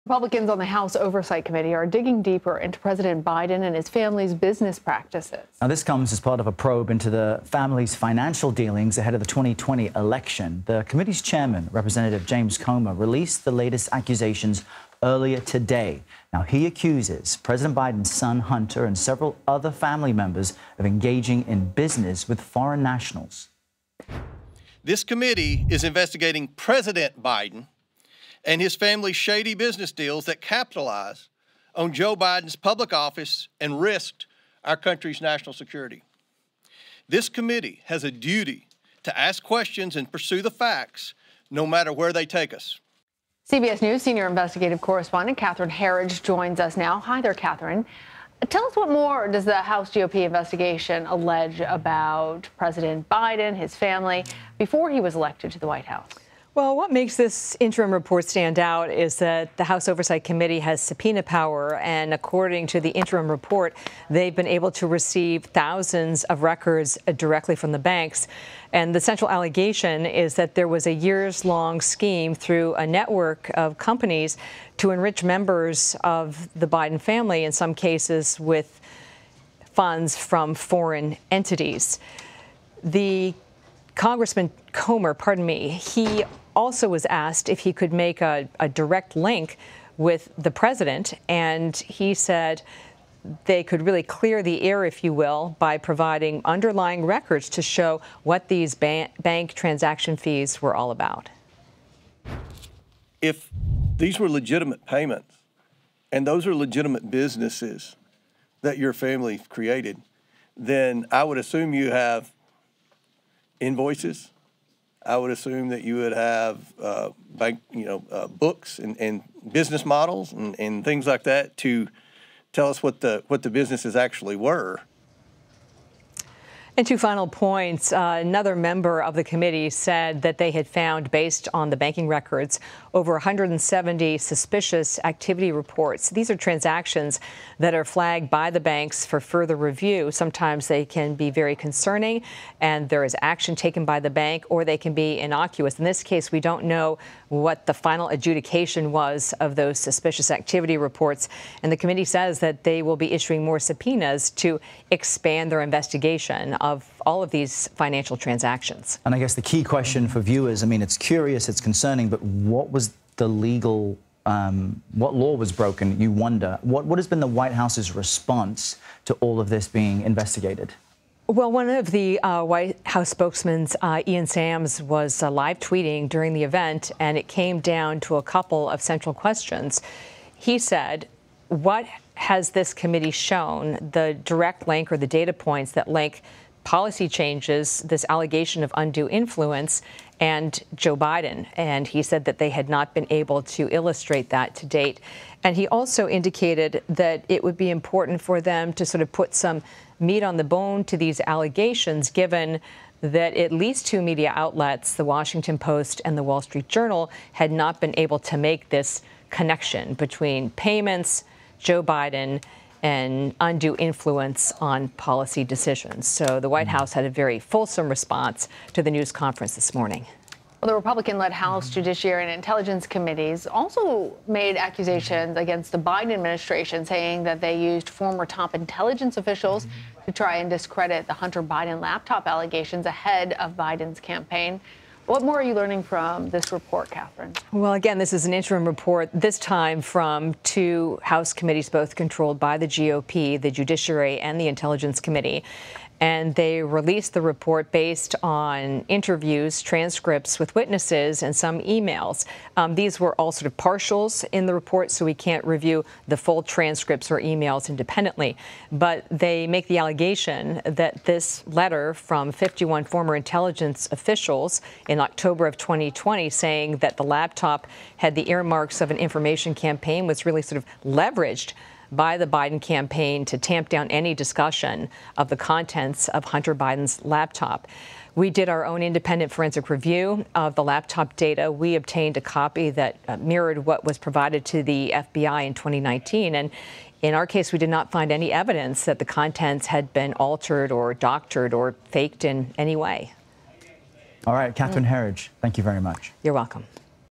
Republicans on the House Oversight Committee are digging deeper into President Biden and his family's business practices. Now, this comes as part of a probe into the family's financial dealings ahead of the 2020 election. The committee's chairman, Representative James Comer, released the latest accusations earlier today. Now, he accuses President Biden's son, Hunter, and several other family members of engaging in business with foreign nationals. This committee is investigating President Biden and his family's shady business deals that capitalize on Joe Biden's public office and risked our country's national security. This committee has a duty to ask questions and pursue the facts, no matter where they take us. CBS News senior investigative correspondent Catherine Herridge joins us now. Hi there, Catherine. Tell us, what more does the House GOP investigation allege about President Biden, his family, before he was elected to the White House? Well, what makes this interim report stand out is that the House Oversight Committee has subpoena power, and according to the interim report, they've been able to receive thousands of records directly from the banks. And the central allegation is that there was a years-long scheme through a network of companies to enrich members of the Biden family, in some cases with funds from foreign entities. The Congressman Comer, he also was asked if he could make a direct link with the president, and he said they could really clear the air, if you will, by providing underlying records to show what these bank transaction fees were all about. If these were legitimate payments, and those are legitimate businesses that your family created, then I would assume you have invoices. I would assume that you would have books and business models and things like that to tell us what the businesses actually were. And two final points. Another member of the committee said that they had found, based on the banking records, over 170 suspicious activity reports. These are transactions that are flagged by the banks for further review. Sometimes they can be very concerning and there is action taken by the bank, or they can be innocuous. In this case, we don't know what the final adjudication was of those suspicious activity reports. And the committee says that they will be issuing more subpoenas to expand their investigation of all of these financial transactions. And I guess the key question for viewers, I mean, it's curious, it's concerning, but what was the legal, what law was broken, you wonder? What has been the White House's response to all of this being investigated? Well, one of the White House spokesmen, Ian Sams, was live tweeting during the event, and it came down to a couple of central questions. He said, what has this committee shown, the direct link or the data points that link policy changes, this allegation of undue influence, and Joe Biden? And he said that they had not been able to illustrate that to date. And he also indicated that it would be important for them to sort of put some meat on the bone to these allegations, given that at least two media outlets, the Washington Post and the Wall Street Journal, had not been able to make this connection between payments, Joe Biden, and undue influence on policy decisions. So the White House had a very fulsome response to the news conference this morning. Well, the Republican-led House Judiciary and Intelligence Committees also made accusations against the Biden administration, saying that they used former top intelligence officials to try and discredit the Hunter Biden laptop allegations ahead of Biden's campaign. What more are you learning from this report, Catherine? Well, again, this is an interim report, this time from two House committees, both controlled by the GOP, the Judiciary and the Intelligence Committee. And they released the report based on interviews, transcripts with witnesses, and some emails. These were all sort of partials in the report, so we can't review the full transcripts or emails independently. But they make the allegation that this letter from 51 former intelligence officials in October of 2020, saying that the laptop had the earmarks of an information campaign, was really sort of leveraged by the Biden campaign to tamp down any discussion of the contents of Hunter Biden's laptop. We did our own independent forensic review of the laptop data. We obtained a copy that mirrored what was provided to the FBI in 2019. And in our case, we did not find any evidence that the contents had been altered or doctored or faked in any way. All right, Catherine Herridge, thank you very much. You're welcome.